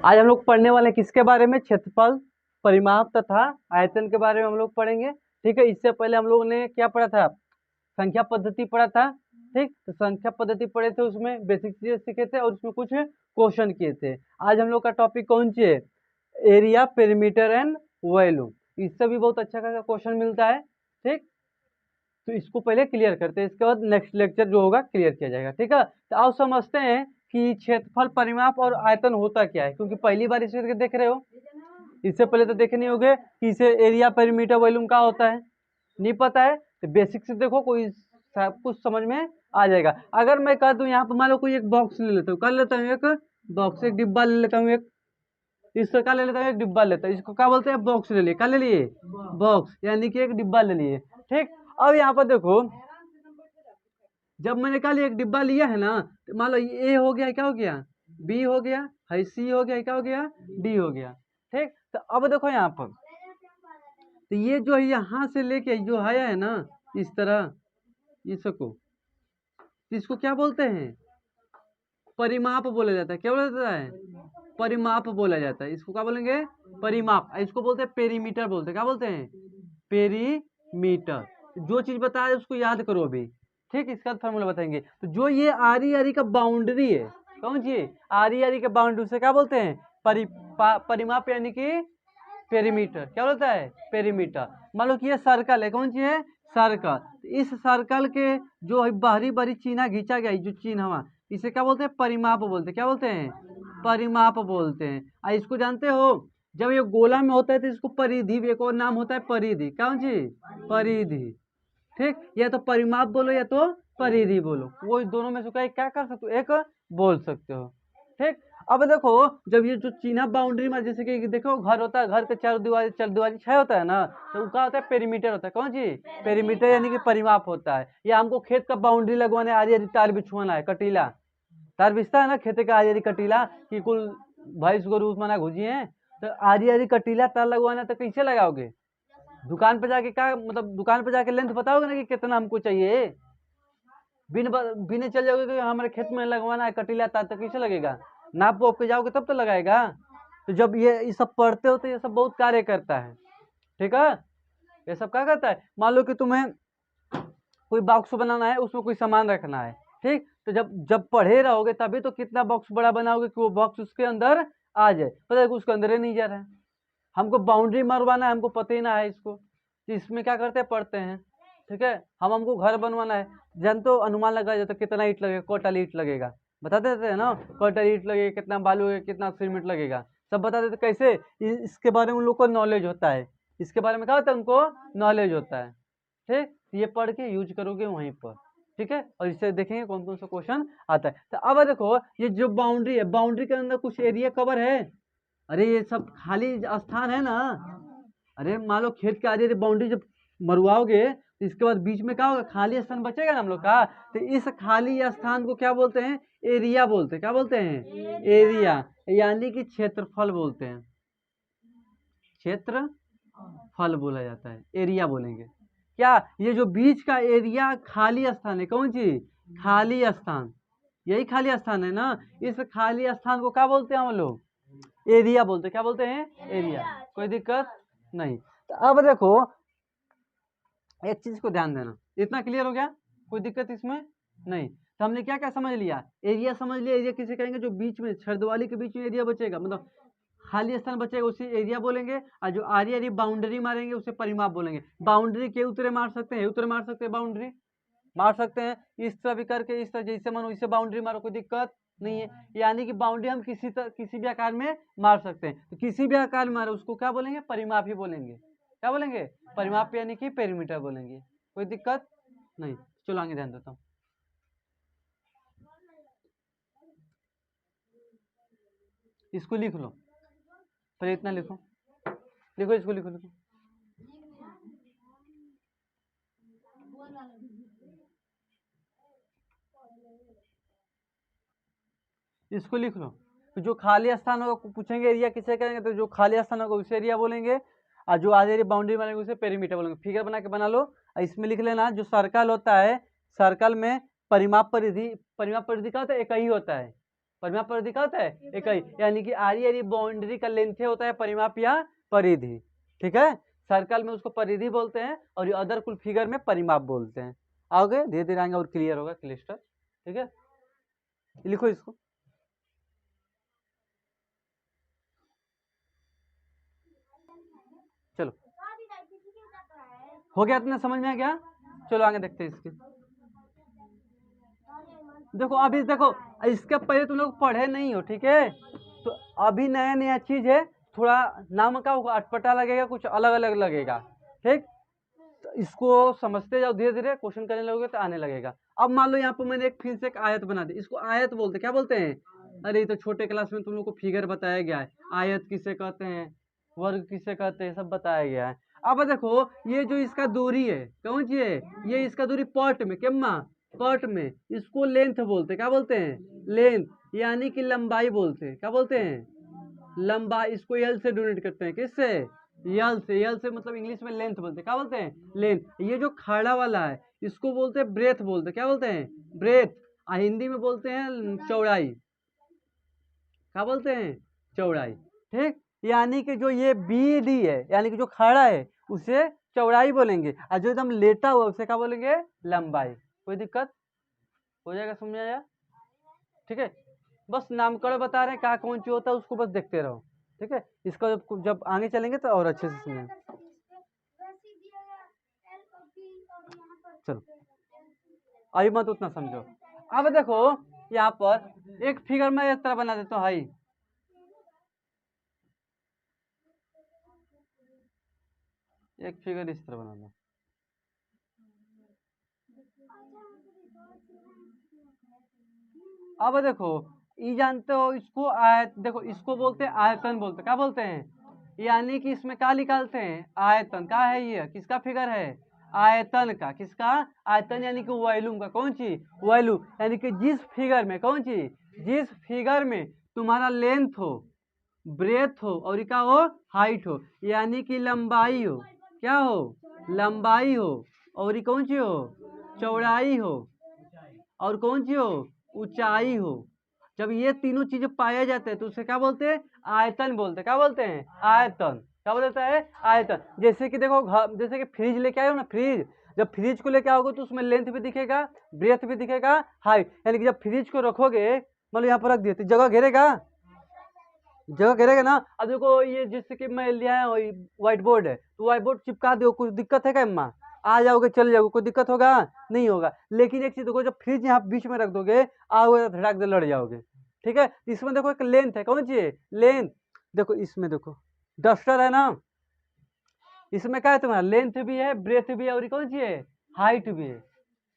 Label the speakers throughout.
Speaker 1: आज हम लोग पढ़ने वाले हैं किसके बारे में? क्षेत्रफल, परिमाप तथा आयतन के बारे में हम लोग पढ़ेंगे। ठीक है, इससे पहले हम लोगों ने क्या पढ़ा था? संख्या पद्धति पढ़ा था। ठीक, तो संख्या पद्धति पढ़े थे, उसमें बेसिक चीजें सीखे थे और उसमें कुछ क्वेश्चन किए थे। आज हम लोग का टॉपिक कौन सी है? Area, perimeter and volume. इससे भी बहुत अच्छा खासा क्वेश्चन मिलता है। ठीक, तो इसको पहले क्लियर करते हैं, इसके बाद नेक्स्ट लेक्चर जो होगा क्लियर किया जाएगा। ठीक है, तो आओ समझते हैं कि क्षेत्रफल, परिमाप और आयतन होता क्या है, क्योंकि पहली बार इसे देख रहे हो। इससे पहले तो देखे नहीं होगे कि इसे एरिया, पेरीमीटर, वॉल्यूम क्या होता है, नहीं पता है। तो बेसिक से देखो, कोई सब कुछ समझ में आ जाएगा। अगर मैं कह दूं यहाँ पर, मान लो कोई एक बॉक्स ले लेता हूँ, कर लेता हूँ एक बॉक्स, एक डिब्बा ले लेता हूँ, एक इसका क्या ले लेता हूँ, एक डिब्बा लेता हूँ, इसको क्या बोलते हैं? बॉक्स ले लिए। क्या ले लिए? बॉक्स, यानी कि एक डिब्बा ले लिए। ठीक, अब यहाँ पर देखो, जब मैंने कहा एक डिब्बा लिया है ना, तो मान लो ए हो गया, क्या हो गया? बी हो गया है, सी हो गया, क्या हो गया? डी हो गया। ठीक, तो अब देखो यहाँ पर, तो ये जो है यहाँ से लेके जो आया है ना, इस तरह, इसको इसको क्या बोलते हैं? परिमाप बोला जाता है। क्या बोला जाता है? परिमाप बोला जाता है। इसको क्या बोलेंगे? परिमाप। इसको बोलते हैं पेरीमीटर, बोलते हैं। क्या बोलते हैं? पेरीमीटर। जो चीज बताया उसको याद करो अभी। ठीक, इसका फॉर्मूला बताएंगे। तो जो ये आरी आरी का बाउंड्री है, कौन सी? आरी आरी का बाउंड्री, से क्या बोलते हैं? परिमाप, यानी कि पेरीमीटर। क्या बोलता है? पेरीमीटर। मान लो कि ये सर्कल है, कौन सी है? सर्कल। इस सर्कल के जो बाहरी बाहरी चिन्ह खींचा गया, जो चिन्ह हवा, इसे क्या बोलते हैं? परिमाप बोलते हैं। क्या बोलते हैं? परिमाप बोलते हैं। इसको जानते हो, जब ये गोला में होता है तो इसको परिधि, एक और नाम होता है परिधि। कौन सी? परिधि। ठीक, या तो परिमाप बोलो या तो परिधि बोलो, वो दोनों में से क्या कर सकते हो? एक बोल सकते हो। ठीक, अब देखो, जब ये जो चिन्ह बाउंड्री में, जैसे कि देखो घर होता है, घर के चार दीवारी छह होता है ना, तो क्या होता है? पेरीमीटर होता है। कौन सी? पेरीमीटर, यानी कि परिमाप होता है। या हमको खेत का बाउंड्री लगवाना है, आरी आरी तार बिछवाना है, कटीला तार बिछता है ना खेते का, आरी आरी कटीला, कि कुल भैंस गोरू मना घुसी है, तो आरी आरी कटीला तार लगवाना, तो कैसे लगाओगे? दुकान पे जाके, क्या मतलब, दुकान पे जाके लेंथ बताओगे ना कि कितना हमको चाहिए। बिन चल जाओगे कि हमारे खेत में लगवाना है कटीला तार, तो कैसे लगेगा? नाप वाप के जाओगे तब तो लगाएगा। तो जब ये सब पढ़ते हो तो ये सब बहुत कार्य करता है। ठीक है, ये सब क्या करता है? मान लो कि तुम्हें कोई बॉक्स बनाना है, उसमें कोई सामान रखना है। ठीक, तो जब जब पढ़े रहोगे तभी तो कितना बॉक्स बड़ा बनाओगे कि वो बॉक्स उसके अंदर आ जाए। पता है कि उसके अंदर ही नहीं जा रहा है। हमको बाउंड्री मरवाना है, हमको पता ही ना है इसको, तो इसमें क्या करते हैं? पढ़ते हैं। ठीक है, हमको घर बनवाना है, जन तो अनुमान लगा जाता है कितना ईंट लगेगा, कोटा ईंट लगेगा, बता देते हैं ना, कोटा ईंट लगेगा, कितना बालू लगेगा, कितना सीमेंट लगेगा, सब बता देते। कैसे? इसके बारे में उन लोग को नॉलेज होता है। इसके बारे में क्या होता है? उनको नॉलेज होता है। ठीक, ये पढ़ के यूज करोगे वहीं पर। ठीक है, और इससे देखेंगे कौन कौन सा क्वेश्चन आता है। तो अब देखो, ये जो बाउंड्री है, बाउंड्री के अंदर कुछ एरिया कवर है। अरे ये सब खाली स्थान है ना। अरे मान लो खेत के आगे बाउंड्री जब मरवाओगे, तो इसके बाद बीच में क्या होगा? खाली स्थान बचेगा ना हम लोग का। तो इस खाली स्थान को क्या बोलते हैं? एरिया बोलते हैं। क्या बोलते हैं? एरिया, यानी कि क्षेत्रफल बोलते हैं। क्षेत्रफल बोला जाता है, एरिया बोलेंगे। क्या ये जो बीच का एरिया खाली स्थान है, कौन सी? खाली स्थान, यही खाली स्थान है ना। इस खाली स्थान को क्या बोलते हैं हम लोग? एरिया बोलते हैं। क्या बोलते हैं? एरिया। कोई दिक्कत नहीं। तो अब देखो, एक चीज को ध्यान देना, इतना क्लियर हो गया? कोई दिक्कत इसमें नहीं। तो हमने क्या क्या समझ लिया? एरिया समझ लिया। एरिया किसे कहेंगे? जो बीच में छर्दवाली के बीच में एरिया बचेगा, मतलब खाली स्थान बचेगा, उसे एरिया बोलेंगे। और जो आरी आरी बाउंड्री मारेंगे उसे परिमाप बोलेंगे। बाउंड्री के उतरे मार सकते हैं, उतरे मार सकते हैं, बाउंड्री मार सकते हैं, इस तरह भी करके, इस तरह जैसे मानो इसे बाउंड्री मारो, कोई दिक्कत नहीं है। यानी कि बाउंड्री हम किसी भी आकार में मार सकते हैं। तो किसी भी आकार में मारे उसको क्या बोलेंगे? परिमाप ही बोलेंगे। क्या बोलेंगे? परिमाप, यानी कि पेरीमीटर बोलेंगे। कोई दिक्कत नहीं। चलो आगे ध्यान देता हूँ। इसको लिख लो, पहले इतना लिखो, लिखो इसको, लिखो लिखो। इसको लिख लो। तो जो खाली स्थान होगा, पूछेंगे एरिया किसे करेंगे, तो जो खाली स्थान होगा उसे एरिया बोलेंगे, और जो आधे बाउंड्री बनेगी उसे पेरीमीटर बोलेंगे। फिगर बना के बना लो, इसमें लिख लेना, जो सर्कल होता है, सर्कल में परिमाप परिधि क्या होता है? एक ही होता है। परिमाप परिधि क्या होता है, इकाई, यानी कि आरी बाउंड्री का लेंथ होता है परिमाप या परिधि। ठीक है, सर्कल में उसको परिधि बोलते हैं और ये अदर कुल फिगर में परिमाप बोलते हैं। आओगे धीरे धीरे आएंगे और क्लियर होगा, क्लिस्टर। ठीक है, लिखो इसको। चलो हो गया, इतना समझ में आ गया। चलो आगे देखते हैं इसके। देखो अभी देखो, इसके पहले तुम लोग पढ़े नहीं हो, ठीक है, तो अभी नया नया चीज है, थोड़ा नाम का अटपटा लगेगा, कुछ अलग अलग लगेगा। ठीक, तो इसको समझते जाओ, धीरे धीरे क्वेश्चन करने लगोगे तो आने लगेगा। अब मान लो यहाँ पर मैंने एक फिर से एक आयत बना दी, इसको आयत बोलते, क्या बोलते हैं? अरे तो छोटे क्लास में तुम लोग को फिगर बताया गया है, आयत किसे कहते हैं, वर्ग किसे कहते हैं, सब बताया गया है। अब देखो ये जो इसका दूरी है कौन सी है, ये इसका दूरी पॉट में, केम्मा पॉट में, इसको लेंथ बोलते, क्या बोलते हैं? लेंथ, यानी कि लंबाई बोलते हैं, क्या बोलते हैं? लंबाई। इसको यल से डोनेट करते हैं, किससे? यल से। यल से मतलब इंग्लिश में लेंथ बोलते हैं, क्या बोलते हैं? लेंथ। ये जो खड़ा वाला है इसको बोलते हैं ब्रेथ बोलते हैं, क्या बोलते हैं? ब्रेथ। हिंदी में बोलते हैं चौड़ाई, क्या बोलते हैं? चौड़ाई। ठीक, यानी कि जो ये बी डी है, यानी कि जो खड़ा है उसे चौड़ाई बोलेंगे, और जो एकदम लेटा हुआ उसे क्या बोलेंगे? लंबाई। कोई दिक्कत हो जाएगा, समझ आया? ठीक है, बस नामकरण बता रहे हैं, क्या कौन सी होता है उसको बस देखते रहो। ठीक है, इसका जब आगे चलेंगे तो और अच्छे से सुनेंगे। चलो अभी मत उतना समझो। अब देखो यहाँ पर एक फिगर में इस तरह बना देता हूँ, हाई, एक फिगर इस तरह बना दो। अब देखो ये जानते हो इसको आयत, देखो इसको बोलते हैं आयतन बोलते, क्या बोलते हैं? यानी कि इसमें क्या निकालते हैं? आयतन। क्या है ये, किसका फिगर है? आयतन का। किसका? आयतन, यानी कि वॉल्यूम का। कौन सी? वॉल्यूम, यानी कि जिस फिगर में, कौन सी? जिस फिगर में तुम्हारा लेंथ हो, ब्रेथ हो और क्या हो? हाइट हो, यानी कि लंबाई हो, क्या हो? लंबाई हो, और ये कौन सी हो? चौड़ाई हो, और कौन सी हो? ऊंचाई हो। जब ये तीनों चीजें पाए जाते हैं तो उसे क्या बोलते हैं? आयतन बोलते हैं। क्या बोलते हैं? आयतन। क्या बोलता है? आयतन। जैसे कि देखो जैसे कि फ्रिज लेके आए हो ना, फ्रिज, जब फ्रिज को लेके आओगे तो उसमें लेंथ भी दिखेगा, ब्रेथ भी दिखेगा, हाइट, यानी कि जब फ्रिज को रखोगे, मतलब यहाँ पर रख दिए तो जगह घेरेगा, जगह घेरेगा ना। अब देखो ये जैसे कि मैं लिया है व्हाइट बोर्ड है, तो व्हाइट बोर्ड चिपका दो, कुछ दिक्कत है क्या अम्मा? आ जाओगे चले जाओगे, कोई दिक्कत होगा? नहीं होगा। लेकिन एक चीज देखो, जब फ्रिज यहाँ बीच में रख दोगे, आओगे तो धड़ाक दे लड़ जाओगे। ठीक है, इसमें देखो एक लेंथ है, कौन सी है? लेंथ। देखो इसमें देखो डस्टर है ना, इसमें क्या है तुम्हारा? लेंथ भी है, ब्रेथ भी है, और कौन सी है? हाइट भी है।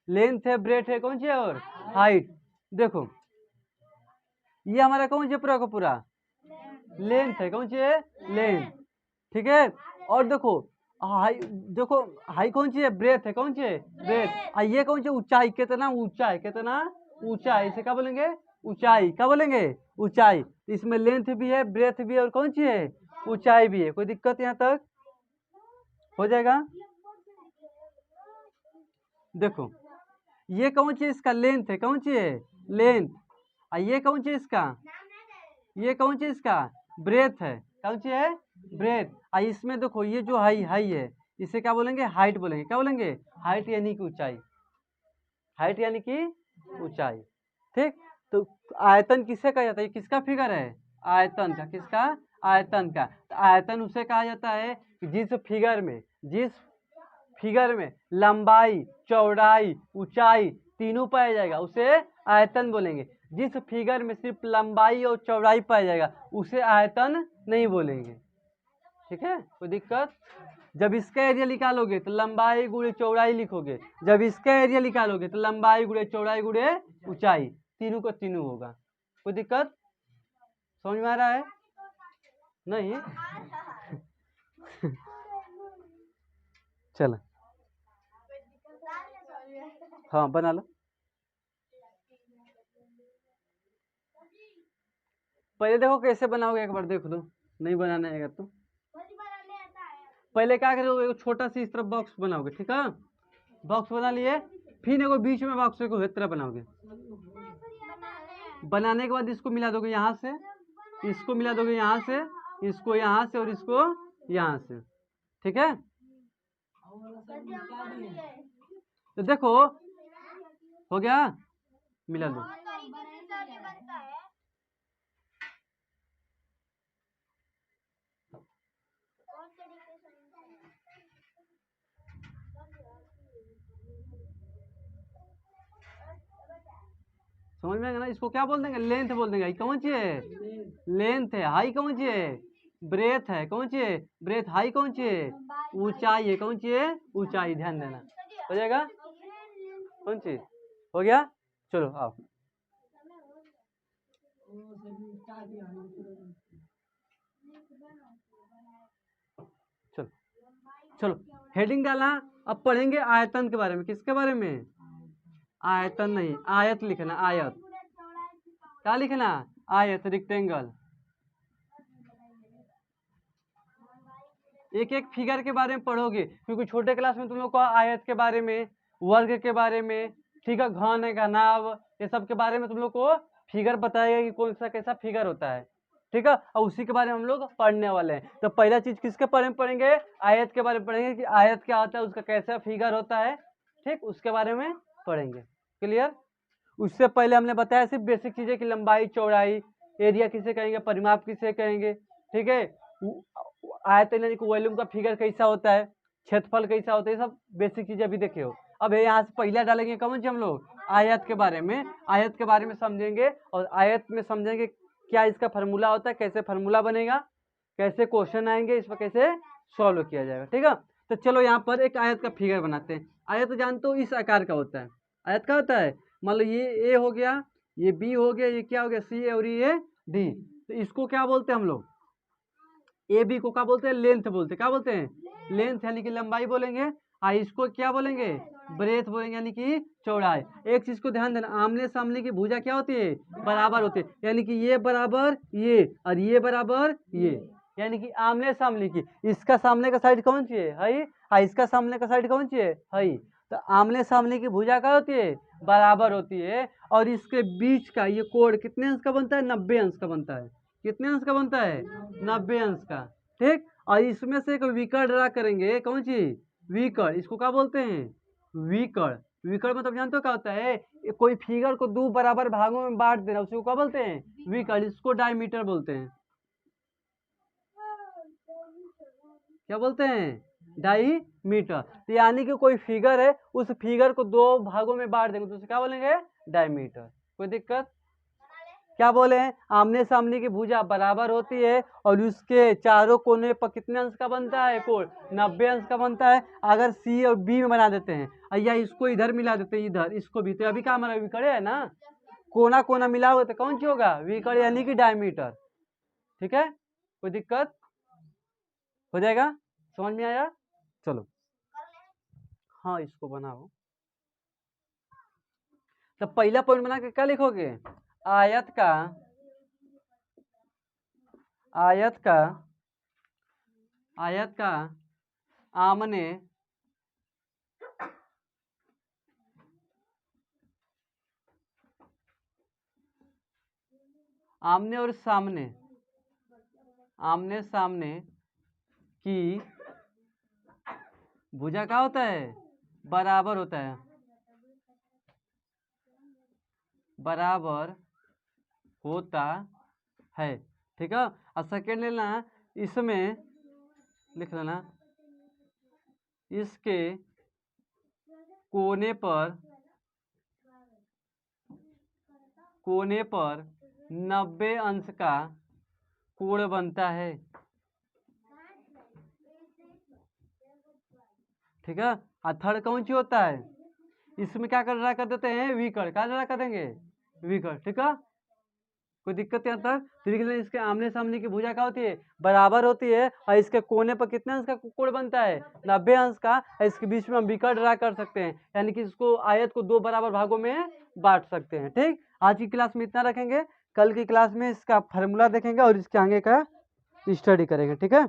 Speaker 1: लेंथ है, ब्रेथ है, कौन सी है? और हाइट। देखो ये हमारा कौन सी पूरा का पूरा? लेंथ है, कौन सी है? लेंथ। ठीक है, और देखो हाई, देखो हाई कौन सी है? ब्रेथ है, कौन सी है? ब्रेथ। ये कौन सी? ऊंचाई। कितना ऊंचा है? कितना ऊंचा है? इसे क्या बोलेंगे? ऊंचाई। क्या बोलेंगे? ऊंचाई। इसमें लेंथ भी है, ब्रेथ भी है, और कौन सी है? ऊंचाई भी है। कोई दिक्कत यहाँ तक हो जाएगा? देखो ये कौन सी इसका? लेंथ है, कौन सी है? लेंथ। ये कौन सी इसका? ये कौन सी इसका? ब्रेथ है। कौन सी है? ब्रेथ। इसमें देखो ये जो हाई हाई है, इसे क्या बोलेंगे? हाइट बोलेंगे। क्या बोलेंगे? हाइट यानी कि ऊंचाई। हाइट यानी कि ऊंचाई। ठीक, तो आयतन किसे कहा जाता है? किसका फिगर है? आयतन का। किसका? आयतन का। तो आयतन उसे कहा जाता है कि जिस फिगर में लंबाई, चौड़ाई, ऊंचाई तीनों पाया जाएगा उसे आयतन बोलेंगे। जिस फिगर में सिर्फ लंबाई और चौड़ाई पाया जाएगा उसे आयतन नहीं बोलेंगे। ठीक है, कोई दिक्कत? जब इसका एरिया निकालोगे तो लंबाई गुणे चौड़ाई लिखोगे, जब इसका एरिया निकालोगे तो लंबाई गुणे चौड़ाई गुणे ऊंचाई, तीनों का तीनों होगा। कोई दिक्कत समझ में आ रहा है? नहीं चलो हाँ बना लो। पहले देखो कैसे बनाओगे, एक बार देख लो, नहीं बनाना है तो पहले क्या करोगे? एक छोटा सी इस तरह बॉक्स बनाओगे, ठीक है? बॉक्स बना लिए, फिर एगो बीच में बॉक्स को इस तरह बनाओगे। बनाने के बाद इसको मिला दोगे यहाँ से, इसको मिला दोगे यहाँ से, इसको यहाँ से और इसको यहाँ से, ठीक है। तो देखो हो गया, मिला लो। समझ में आएगा ना। इसको क्या बोल देंगे, लेंथ बोल देंगे। कौन सी है, लेंथ है। हाई कौन सी है, ब्रेथ है। कौन सी है, ब्रेथ। हाई कौन सी है, ऊंचाई है। कौन सी है, ऊंचाई। ध्यान देना, हो जाएगा। कौन सी हो गया। चलो आओ, चलो चलो हेडिंग डाला। अब पढ़ेंगे आयतन के बारे में। किसके बारे में, आयतन नहीं, आयत लिखना। आयत क्या लिखना, आयत, रेक्टेंगल। एक एक फिगर के बारे में पढ़ोगे, क्योंकि छोटे क्लास में तुम लोग को आयत के बारे में, वर्ग के बारे में, ठीक है, घन है, घनाभ, ये सब के बारे में तुम लोग को फिगर बताएगा कि कौन सा कैसा फिगर होता है, ठीक है। और उसी के बारे में हम लोग पढ़ने वाले हैं। तो पहला चीज किसके बारे में पढ़ेंगे, आयत के बारे में पढ़ेंगे कि आयत क्या होता है, उसका कैसा फिगर होता है, ठीक, उसके बारे में पढ़ेंगे। क्लियर। उससे पहले हमने बताया सिर्फ बेसिक चीजें कि लंबाई, चौड़ाई, एरिया किसे कहेंगे, परिमाप किसे कहेंगे, ठीक है। आयतन यानी कि वॉल्यूम का फिगर कैसा होता है, क्षेत्रफल कैसा होता है, ये सब बेसिक चीजें अभी देखे हो। अब यहाँ से पहला डालेंगे कौन सी हम लोग, आयत के बारे में। आयत के बारे में समझेंगे और आयत में समझेंगे क्या इसका फार्मूला होता है, कैसे फार्मूला बनेगा, कैसे क्वेश्चन आएंगे, इस पर कैसे सॉल्व किया जाएगा, ठीक है। तो चलो यहाँ पर एक आयत का फिगर बनाते हैं। आयत जानते हो इस आकार का होता है। आयत का होता है, मान लो ये ए हो गया, ये बी हो गया, ये क्या हो गया, सी और ये डी। तो इसको क्या बोलते हैं हम लोग, ए बी को क्या बोलते हैं, लेंथ बोलते हैं। क्या बोलते हैं, लेंथ यानी कि लंबाई बोलेंगे। और इसको क्या बोलेंगे, ब्रेथ बोलेंगे यानी कि चौड़ाई। एक चीज को ध्यान देना, आमने सामने की भुजा क्या होती है, बराबर होती है। यानी कि ये बराबर ये और ये बराबर ये, यानी कि आमने सामने की। इसका सामने का साइड कौन सी है, हई, और इसका सामने का साइड कौन सी है, हई। तो आमने सामने की भुजा क्या होती है, बराबर होती है। और इसके बीच का ये कोण कितने अंश का बनता है, 90 अंश का बनता है। कितने अंश का बनता है, 90 अंश का, ठीक। और इसमें से एक विकर्ण ड्रा करेंगे, कौन सी, विकर्ण। इसको क्या बोलते हैं, विकर्ण। विकर्ण मतलब जानते हो क्या होता है, कोई फिगर को दो बराबर भागों में बांट देना, उसको क्या बोलते हैं, विकर्ण। इसको डायमीटर बोलते हैं। क्या बोलते हैं, डायमीटर। यानी कि कोई फिगर है, उस फिगर को दो भागों में बांट देंगे तो उसे क्या बोलेंगे, डायमीटर। कोई दिक्कत, क्या बोले हैं, आमने सामने की भुजा बराबर होती है और उसके चारों कोने पर कितने अंश का बनता है, कोण 90 अंश का बनता है। अगर सी और बी में बना देते हैं या इसको इधर मिला देते हैं, इधर इसको भी, तो अभी क्या हमारा विकर्ण है ना, कोना कोना मिला हुआ, तो कौन सी होगा, विकर्ण यानी कि डायमीटर, ठीक है। कोई दिक्कत, हो जाएगा, समझ में आया। चलो हाँ इसको बनाओ। तो पहला पॉइंट बना के क्या लिखोगे, आयत का, आयत का, आयत का आमने आमने और सामने, आमने सामने की भुजा क्या होता है, बराबर होता है, बराबर होता है, ठीक है। और सेकेंड लेना, इसमें लिख लेना, इसके कोने पर 90 अंश का कोण बनता है, ठीक है। और थर्ड कौन सी होता है, इसमें क्या कर ड्रा कर देते हैं, विकर्ण। क्या ड्रा कर देंगे, विकर्ण, ठीक है। कोई दिक्कत यहाँ तक, तो लिख लें, इसके आमने सामने की भुजा क्या होती है, बराबर होती है। और इसके कोने पर कितने अंश का कोण बनता है, 90 अंश का। इसके बीच में हम विकर्ण ड्रा कर सकते हैं, यानी कि इसको आयत को दो बराबर भागों में बांट सकते हैं, ठीक। आज की क्लास में इतना रखेंगे, कल की क्लास में इसका फार्मूला देखेंगे और इसके आगे का स्टडी करेंगे, ठीक है।